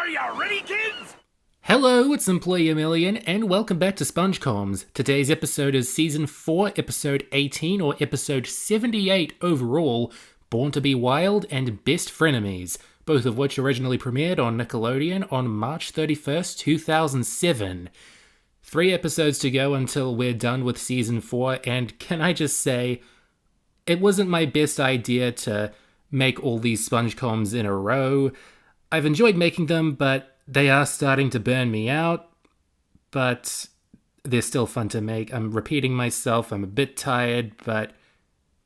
Are you ready, kids? Hello, it's Employee a Million, and welcome back to SpongeComs. Today's episode is Season 4, Episode 18, or Episode 78 overall, Born to be Wild and Best Frenemies, both of which originally premiered on Nickelodeon on March 31st, 2007. 3 episodes to go until we're done with Season 4, and can I just say, it wasn't my best idea to make all these SpongeComs in a row. I've enjoyed making them, but they are starting to burn me out, but they're still fun to make. I'm repeating myself, I'm a bit tired, but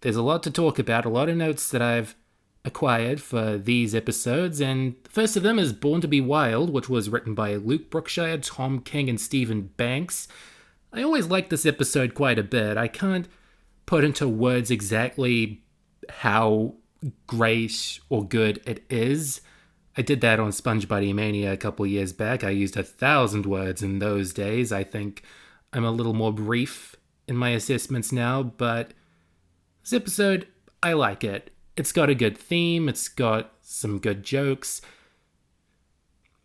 there's a lot to talk about, a lot of notes that I've acquired for these episodes, and the first of them is Born to be Wild, which was written by Luke Brookshire, Tom King, and Stephen Banks. I always liked this episode quite a bit. I can't put into words exactly how great or good it is. I did that on Sponge Buddy Mania a couple years back. I used 1,000 words in those days. I think I'm a little more brief in my assessments now, but this episode, I like it. It's got a good theme, it's got some good jokes.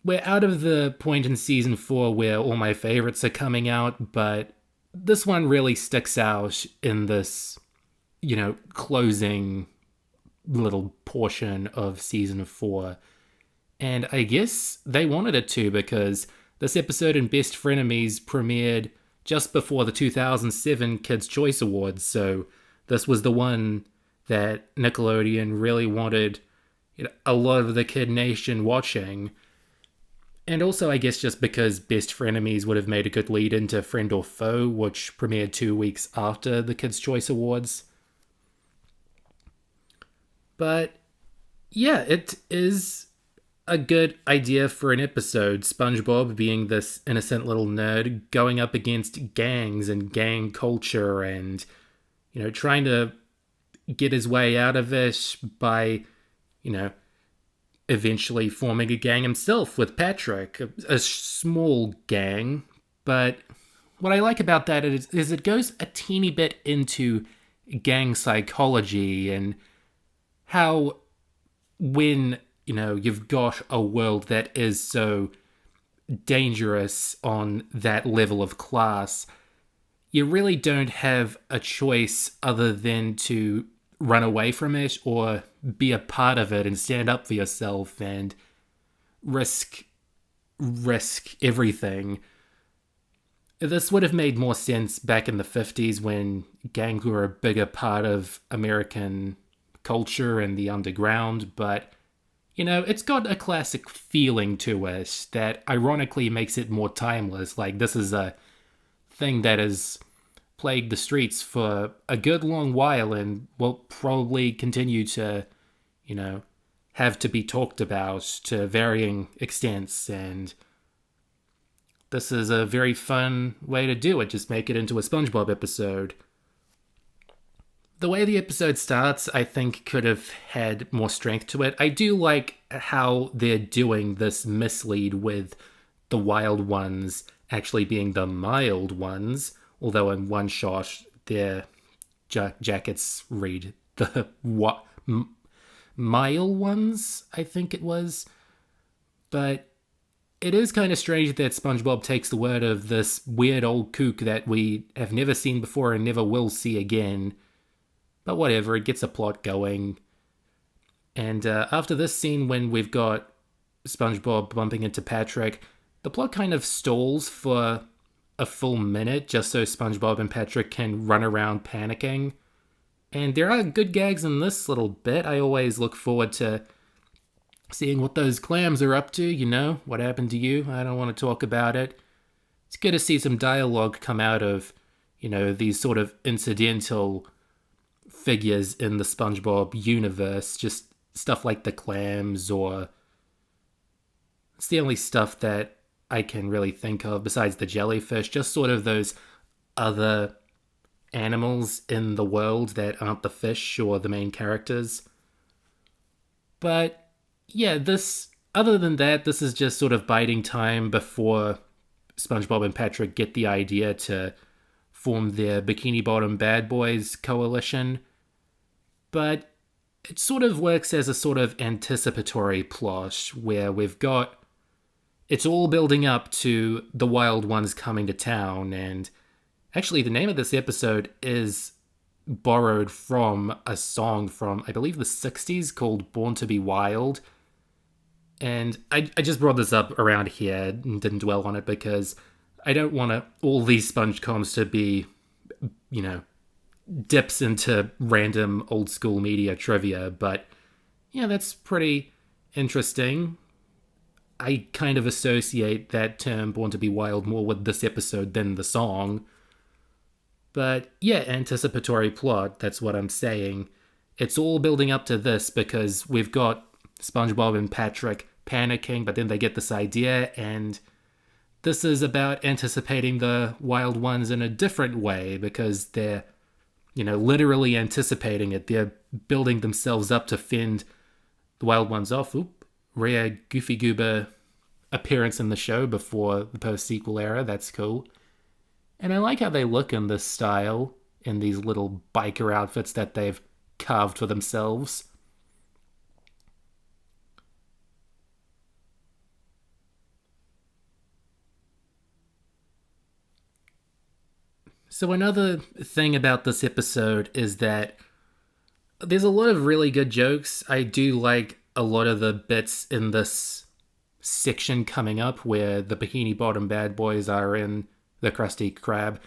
We're out of the point in Season 4 where all my favorites are coming out, but this one really sticks out in this, closing little portion of Season 4. And I guess they wanted it to, because this episode in Best Frenemies premiered just before the 2007 Kids' Choice Awards, so this was the one that Nickelodeon really wanted a lot of the Kid Nation watching. And also, I guess just because Best Frenemies would have made a good lead into Friend or Foe, which premiered 2 weeks after the Kids' Choice Awards. But yeah, it is a good idea for an episode. SpongeBob being this innocent little nerd going up against gangs and gang culture and, trying to get his way out of it by, eventually forming a gang himself with Patrick. A small gang, but what I like about that is it goes a teeny bit into gang psychology and how when you've got a world that is so dangerous on that level of class, you really don't have a choice other than to run away from it or be a part of it and stand up for yourself and risk everything. This would have made more sense back in the 50s when gangs were a bigger part of American culture and the underground, but it's got a classic feeling to it that ironically makes it more timeless. Like, this is a thing that has plagued the streets for a good long while and will probably continue to, have to be talked about to varying extents. And this is a very fun way to do it. Just make it into a SpongeBob episode. The way the episode starts, I think, could have had more strength to it. I do like how they're doing this mislead with the wild ones actually being the mild ones, although in one shot their jackets read the mile ones, I think it was. But it is kind of strange that SpongeBob takes the word of this weird old kook that we have never seen before and never will see again. But whatever, it gets a plot going. And after this scene, when we've got SpongeBob bumping into Patrick, the plot kind of stalls for a full minute just so SpongeBob and Patrick can run around panicking. And there are good gags in this little bit. I always look forward to seeing what those clams are up to, what happened to you. I don't want to talk about it. It's good to see some dialogue come out of, these sort of incidental figures in the SpongeBob universe, just stuff like the clams, or it's the only stuff that I can really think of besides the jellyfish, just sort of those other animals in the world that aren't the fish or the main characters. But yeah, other than that, this is just sort of biding time before SpongeBob and Patrick get the idea to form their Bikini Bottom Bad Boys coalition. But it sort of works as a sort of anticipatory plot where we've got it's all building up to the wild ones coming to town. And actually, the name of this episode is borrowed from a song from, I believe, the 60s called Born to be Wild. And I just brought this up around here and didn't dwell on it because I don't want all these SpongeComs to be, dips into random old school media trivia. But yeah, that's pretty interesting. I kind of associate that term Born to be Wild more with this episode than the song. But yeah, anticipatory plot, that's what I'm saying. It's all building up to this because we've got SpongeBob and Patrick panicking, but then they get this idea, and this is about anticipating the wild ones in a different way because they're, literally anticipating it. They're building themselves up to fend the wild ones off. Oop, rare Goofy Goober appearance in the show before the post-sequel era. That's cool. And I like how they look in this style, in these little biker outfits that they've carved for themselves. So another thing about this episode is that there's a lot of really good jokes. I do like a lot of the bits in this section coming up where the Bikini Bottom bad boys are in the Krusty Krab,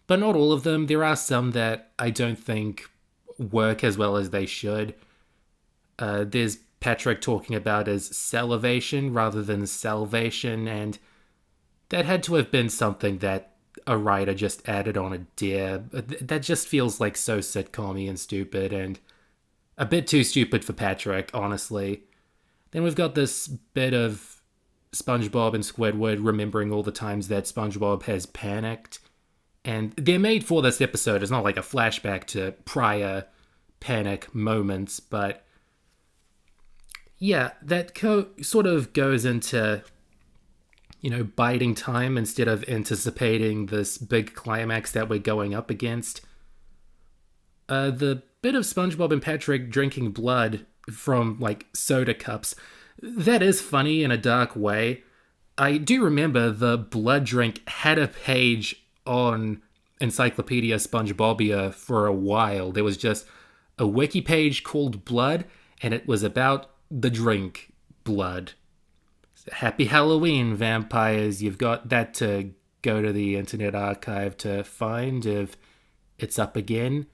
but not all of them. There are some that I don't think work as well as they should. There's Patrick talking about his salivation rather than salvation, and that had to have been something that a writer just added on a dare. That just feels like so sitcom-y and stupid, and a bit too stupid for Patrick, honestly. Then we've got this bit of SpongeBob and Squidward remembering all the times that SpongeBob has panicked. And they're made for this episode. It's not like a flashback to prior panic moments, but yeah, that sort of goes into, biding time instead of anticipating this big climax that we're going up against. The bit of SpongeBob and Patrick drinking blood from, soda cups, that is funny in a dark way. I do remember the blood drink had a page on Encyclopedia SpongeBobia for a while. There was just a wiki page called Blood, and it was about the drink, blood. Happy Halloween, vampires. You've got that to go to the Internet Archive to find if it's up again.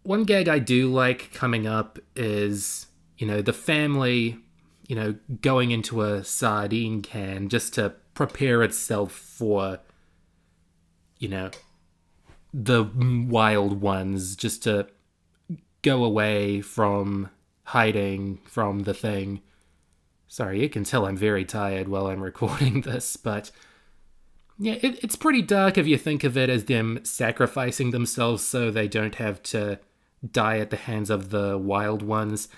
One gag I do like coming up is, the family, going into a sardine can just to prepare itself for, the wild ones, just to go away from hiding from the thing. Sorry, you can tell I'm very tired while I'm recording this, but yeah, it's pretty dark if you think of it as them sacrificing themselves so they don't have to die at the hands of the wild ones.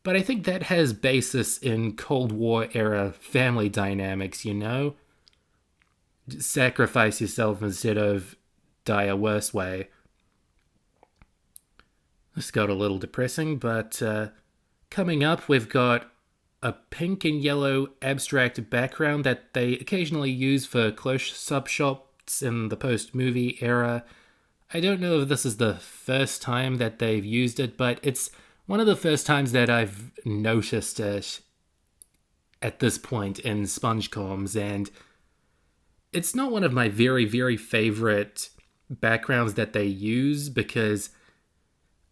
But I think that has basis in Cold War era family dynamics, Sacrifice yourself instead of die a worse way. This got a little depressing, but coming up, we've got a pink and yellow abstract background that they occasionally use for close-up shots in the post-movie era. I don't know if this is the first time that they've used it, but it's one of the first times that I've noticed it at this point in SpongeComs, and it's not one of my very, very favorite backgrounds that they use because,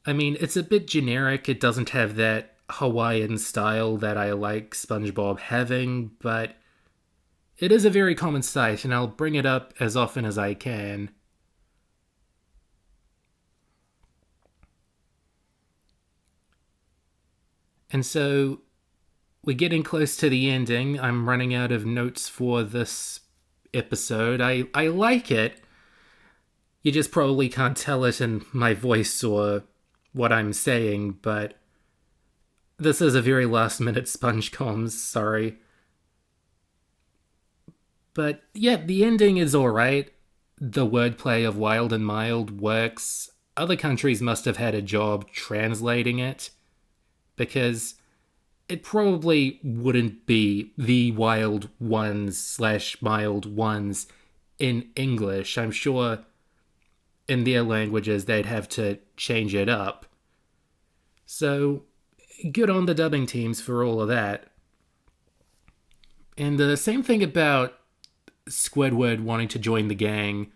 it's a bit generic. It doesn't have that Hawaiian style that I like SpongeBob having, but it is a very common sight, and I'll bring it up as often as I can. And so we're getting close to the ending. I'm running out of notes for this episode. I like it. You just probably can't tell it in my voice or what I'm saying, but this is a very last-minute SpongeComs, sorry. But yeah, the ending is alright. The wordplay of wild and mild works. Other countries must have had a job translating it, because it probably wouldn't be the wild ones slash mild ones in English. I'm sure in their languages they'd have to change it up. So good on the dubbing teams for all of that. And the same thing about Squidward wanting to join the gang.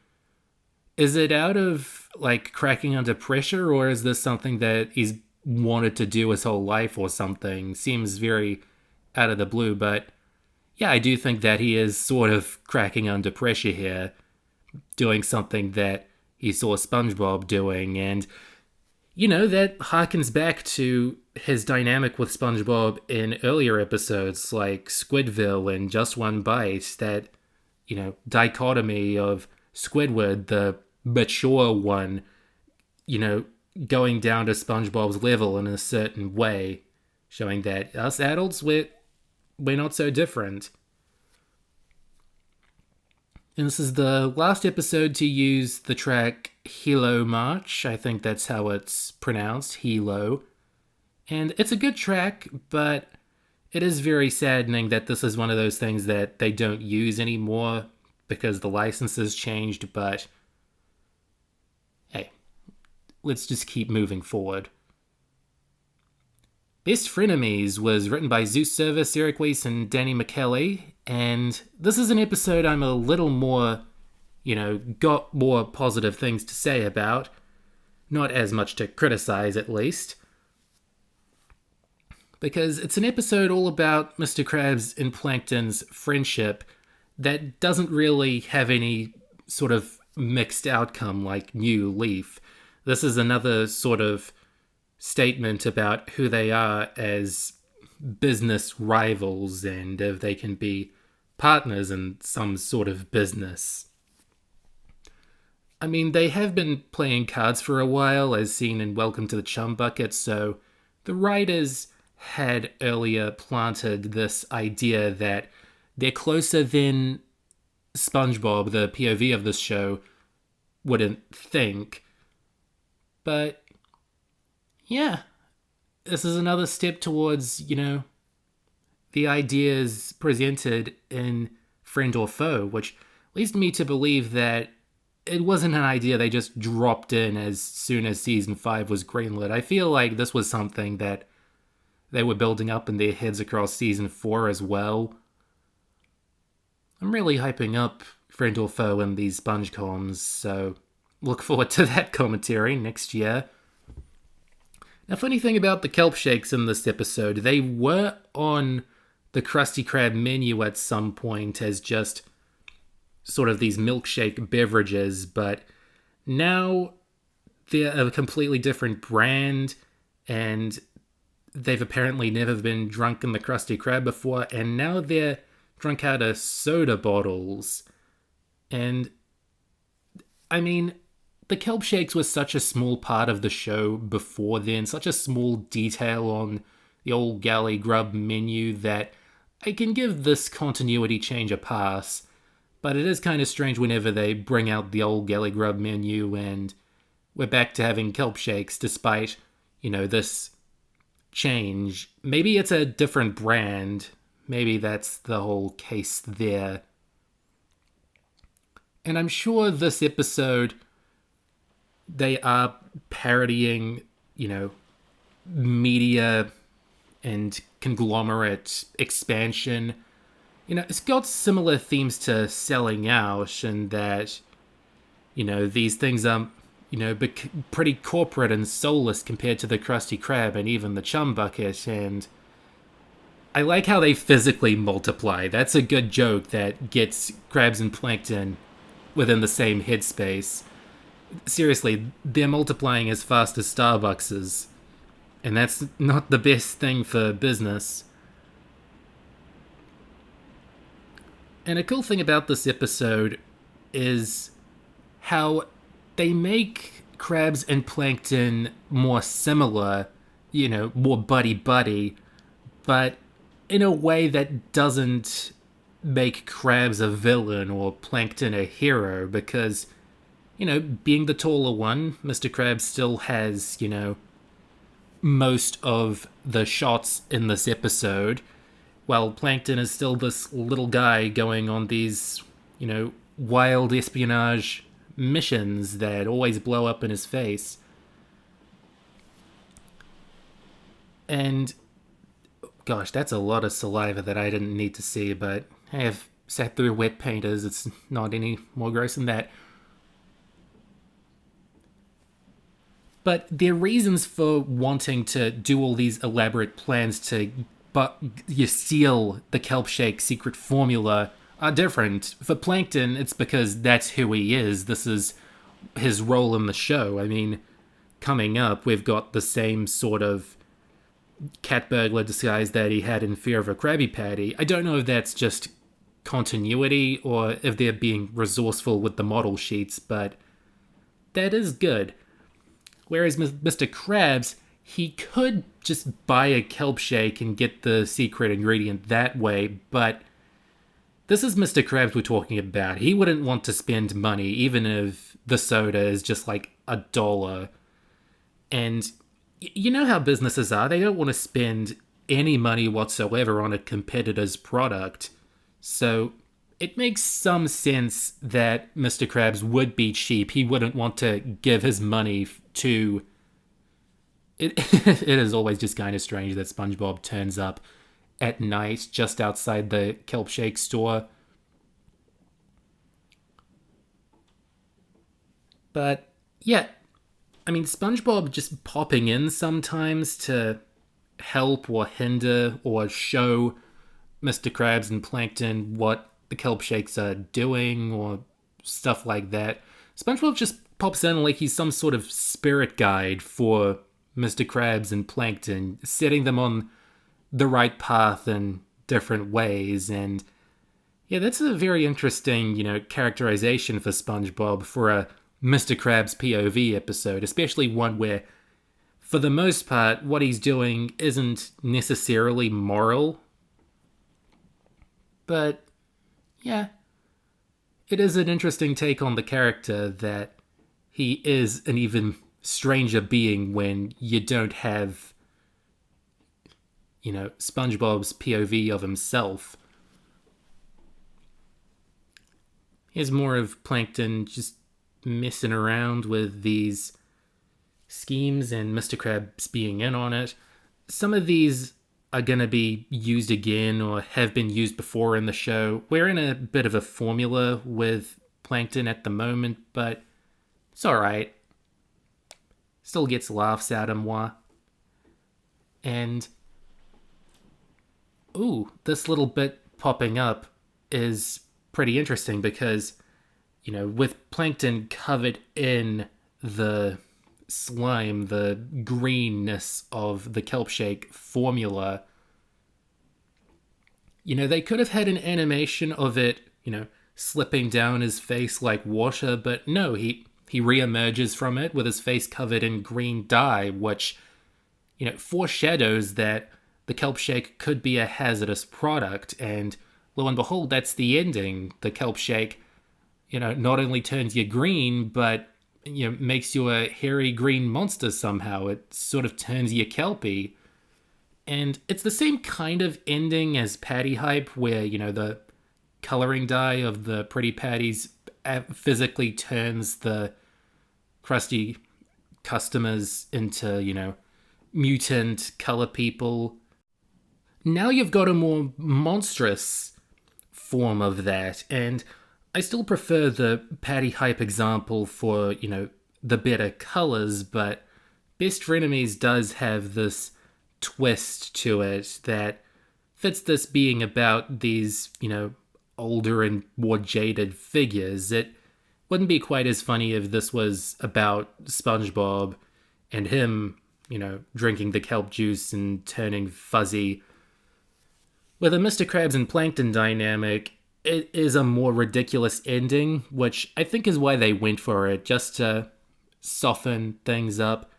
Is it out of like cracking under pressure, or is this something that he's wanted to do his whole life or something? Seems very out of the blue, but yeah, I do think that he is sort of cracking under pressure here, doing something that he saw SpongeBob doing, and that harkens back to his dynamic with SpongeBob in earlier episodes like Squidville and Just One Bite, that, dichotomy of Squidward, the mature one, going down to SpongeBob's level in a certain way, showing that us adults, we're not so different. And this is the last episode to use the track Hilo March. I think that's how it's pronounced, Hilo. And it's a good track, but it is very saddening that this is one of those things that they don't use anymore because the licenses changed, but hey, let's just keep moving forward. Best Frenemies was written by Zeus Service, Eric Weiss, and Danny McKelly, and this is an episode I'm a little more, got more positive things to say about. Not as much to criticize, at least. Because it's an episode all about Mr. Krabs and Plankton's friendship that doesn't really have any sort of mixed outcome like New Leaf. This is another sort of statement about who they are as business rivals and if they can be partners in some sort of business. I mean, they have been playing cards for a while, as seen in Welcome to the Chum Bucket, so the writers had earlier planted this idea that they're closer than SpongeBob, the POV of this show, wouldn't think. But yeah, this is another step towards, the ideas presented in Friend or Foe, which leads me to believe that it wasn't an idea they just dropped in as soon as Season 5 was greenlit. I feel like this was something that they were building up in their heads across Season 4 as well. I'm really hyping up Friend or Foe in these SpongeComs, so look forward to that commentary next year. Now, funny thing about the kelp shakes in this episode, they were on the Krusty Krab menu at some point as just sort of these milkshake beverages, but now they're a completely different brand, and they've apparently never been drunk in the Krusty Krab before, and now they're drunk out of soda bottles. And, I mean, the kelp shakes was such a small part of the show before then, such a small detail on the old galley grub menu that I can give this continuity change a pass, but it is kind of strange whenever they bring out the old galley grub menu and we're back to having kelp shakes despite, this change. Maybe it's a different brand. Maybe that's the whole case there. And I'm sure this episode, they are parodying, media and conglomerate expansion. It's got similar themes to Selling Out, and that, these things are, pretty corporate and soulless compared to the Krusty Krab and even the Chum Bucket, and I like how they physically multiply. That's a good joke that gets Krabs and Plankton within the same headspace. Seriously, they're multiplying as fast as Starbucks is, and that's not the best thing for business. And a cool thing about this episode is how they make Krabs and Plankton more similar, more buddy-buddy, but in a way that doesn't make Krabs a villain or Plankton a hero, because, being the taller one, Mr. Krabs still has, most of the shots in this episode, while Plankton is still this little guy going on these, wild espionage missions that always blow up in his face. And gosh, that's a lot of saliva that I didn't need to see, but I have sat through wet painters. It's not any more gross than that. But their reasons for wanting to do all these elaborate plans to you steal the kelp shake secret formula are different. For Plankton, it's because that's who he is. This is his role in the show. I mean, coming up, we've got the same sort of cat burglar disguise that he had in Fear of a Krabby Patty. I don't know if that's just continuity or if they're being resourceful with the model sheets, but that is good. Whereas Mr. Krabs, he could just buy a kelp shake and get the secret ingredient that way, but this is Mr. Krabs we're talking about. He wouldn't want to spend money, even if the soda is just like $1. And you know how businesses are. They don't want to spend any money whatsoever on a competitor's product. So it makes some sense that Mr. Krabs would be cheap. He wouldn't want to give his money to... It is always just kind of strange that SpongeBob turns up at night just outside the kelp shake store. But yeah, I mean, SpongeBob just popping in sometimes to help or hinder or show Mr. Krabs and Plankton what the kelp shakes are doing or stuff like that. SpongeBob just pops in like he's some sort of spirit guide for Mr. Krabs and Plankton, setting them on the right path in different ways. And yeah, that's a very interesting, characterization for SpongeBob for a Mr. Krabs POV episode, especially one where, for the most part, what he's doing isn't necessarily moral. But yeah, it is an interesting take on the character that he is an even stranger being when you don't have, SpongeBob's POV of himself. Here's more of Plankton just messing around with these schemes and Mr. Krabs being in on it. Some of these are going to be used again or have been used before in the show. We're in a bit of a formula with Plankton at the moment, but it's alright. Still gets laughs out of moi. And this little bit popping up is pretty interesting because, with Plankton covered in the slime, the greenness of the kelp shake formula, they could have had an animation of it, slipping down his face like water, but no, he reemerges from it with his face covered in green dye, which, foreshadows that the kelp shake could be a hazardous product, and lo and behold, that's the ending. The kelp shake, not only turns you green, but, makes you a hairy green monster somehow. It sort of turns you kelpy. And it's the same kind of ending as Patty Hype, where, the coloring dye of the Pretty Patties physically turns the Krusty customers into, mutant color people. Now you've got a more monstrous form of that, and I still prefer the Patty Hype example for, the better colors, but Best Frenemies does have this twist to it that fits this being about these, older and more jaded figures. It wouldn't be quite as funny if this was about SpongeBob and him, drinking the kelp juice and turning fuzzy. With a Mr. Krabs and Plankton dynamic, it is a more ridiculous ending, which I think is why they went for it, just to soften things up.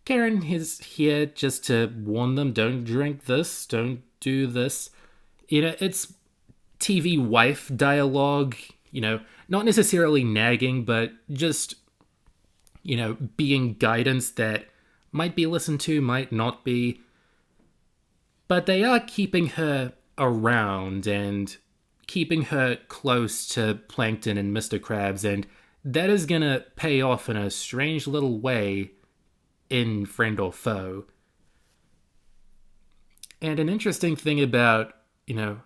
Karen is here just to warn them, don't drink this, don't do this. It's TV wife dialogue, not necessarily nagging, but just, being guidance that Might be listened to, might not be. But they are keeping her around and keeping her close to Plankton and Mr. Krabs, and that is gonna pay off in a strange little way in Friend or Foe. And an interesting thing about,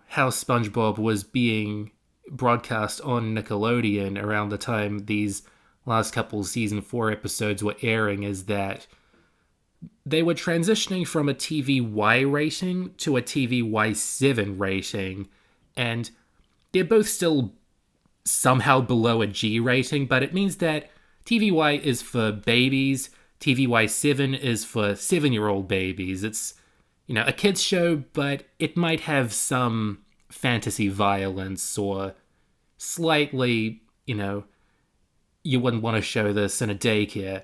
how SpongeBob was being broadcast on Nickelodeon around the time these last couple season 4 episodes were airing is that they were transitioning from a TVY rating to a TVY7 rating, and they're both still somehow below a G rating, but it means that TVY is for babies, TVY7 is for 7-year-old babies. It's, a kid's show, but it might have some fantasy violence or slightly, you wouldn't want to show this in a daycare.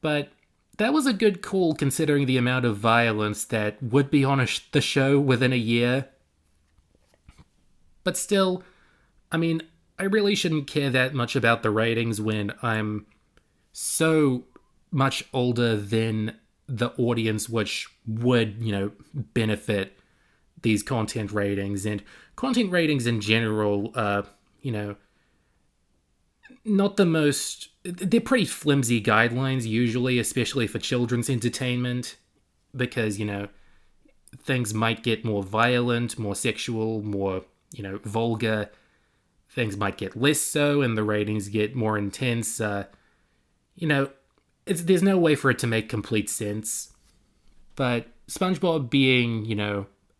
But that was a good call considering the amount of violence that would be on the show within a year. But still, I really shouldn't care that much about the ratings when I'm so much older than the audience which would, benefit these content ratings. And content ratings in general are, not the most... They're pretty flimsy guidelines usually, especially for children's entertainment, because, things might get more violent, more sexual, more, vulgar. Things might get less so, and the ratings get more intense. There's no way for it to make complete sense. But SpongeBob being,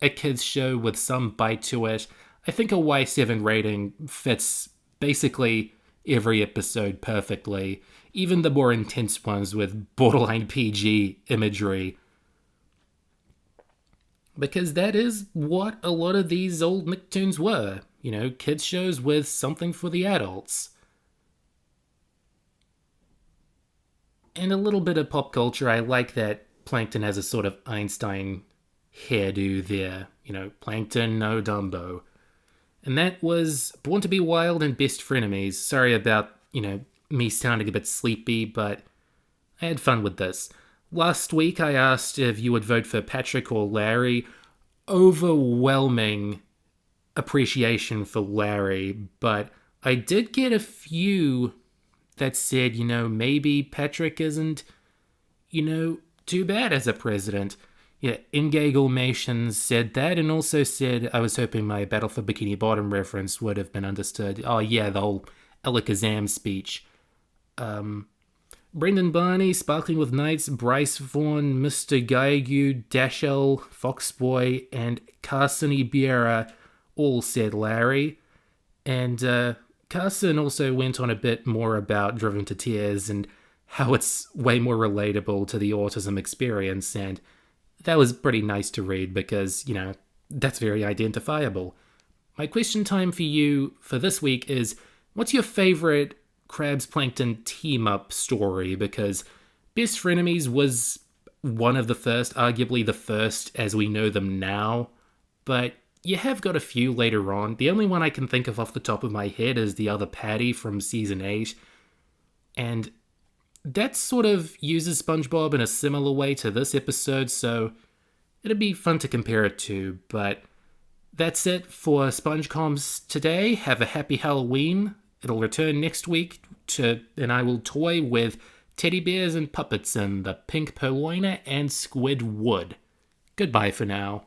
a kid's show with some bite to it, I think a Y7 rating fits basically every episode perfectly, even the more intense ones with borderline PG imagery. Because that is what a lot of these old Nicktoons were, kids shows with something for the adults. And a little bit of pop culture, I like that Plankton has a sort of Einstein hairdo there. Plankton, no Dumbo. And that was Born to be Wild and Best Frenemies. Sorry about, me sounding a bit sleepy, but I had fun with this. Last week I asked if you would vote for Patrick or Larry. Overwhelming appreciation for Larry, but I did get a few that said, maybe Patrick isn't, too bad as a president. Yeah, Ingagelmation said that, and also said, I was hoping my Battle for Bikini Bottom reference would have been understood. Oh yeah, the whole Alakazam speech. Brendan Barney, Sparkling with Nights, Bryce Vaughan, Mr. Gaigu, Dashell, Foxboy, and Carson Ibiera all said Larry. And Carson also went on a bit more about Driven to Tears and how it's way more relatable to the autism experience, and that was pretty nice to read because, that's very identifiable. My question time for you for this week is, what's your favorite Krabs Plankton team-up story? Because Best Frenemies was one of the first, arguably the first as we know them now, but you have got a few later on. The only one I can think of off the top of my head is the other Patty from Season 8, and that sort of uses SpongeBob in a similar way to this episode, so it'd be fun to compare it to. But that's it for SpongeComs today. Have a happy Halloween. It'll return next week, and I will toy with teddy bears and puppets in the Pink Purloiner and Squidward. Goodbye for now.